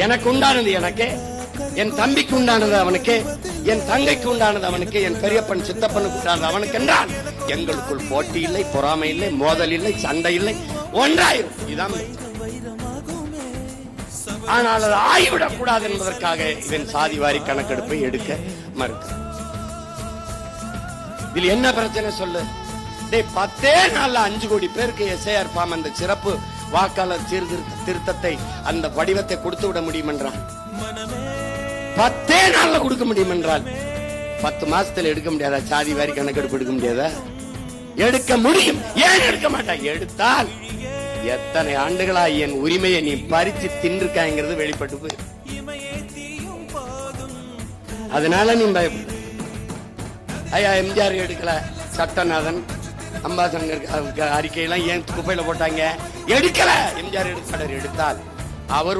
எனக்கு உண்டானது எனக்கு, என் தம்பிக்கு உண்டானது அவனுக்கு, என் தங்கைக்கு உண்டானது அவனுக்கு, என் பெரியப்பன் சித்தப்பனுக்கு உண்டானது அவனுக்கு என்றால் எங்களுக்குள் போட்டி இல்லை, பொறாமை இல்லை, மோதல் இல்லை, சண்டை இல்லை, ஒன்றாயிரும். இதுதான். ஆனால் அது ஆகிவிடக் கூடாது என்பதற்காக இதன் சாதி வாரி கணக்கெடுப்பை எடுக்க மறுக்க. இதில் என்ன பிரச்சனை சொல்லு? 10 நாள்ல 5 கோடி பேருக்கு எஸ்ஐஆர் ஃபார்ம் அந்த சிறப்பு வாக்காளர் திருத்தத்தை அந்த வடிவத்தை கொடுத்து விட முடியும் என்றால் 10 நாள்ல கொடுக்க முடியும் என்றால் 10 மாசத்துல எடுக்க முடியாதா? சாதி வாரி கணக்கெடுப்பு எடுக்க முடியாதா? எடுக்க முடியும். ஏன் எடுக்க மாட்டான்? எடுத்தால் எத்தனை ஆண்டுகளா என் உரிமையை நீ பறிச்சு தின்றுக்காங்கிறது வெளிப்பட்டு போய். அதனால நீ ஐயா எம்ஜிஆர் எடுக்கல, சட்டநாதன் அம்பாசங்கர் அறிக்கையெல்லாம் ஏன் குப்பையில போட்டாங்க? எடுக்கல. எம்ஜிஆர் எடுத்தால் அவர்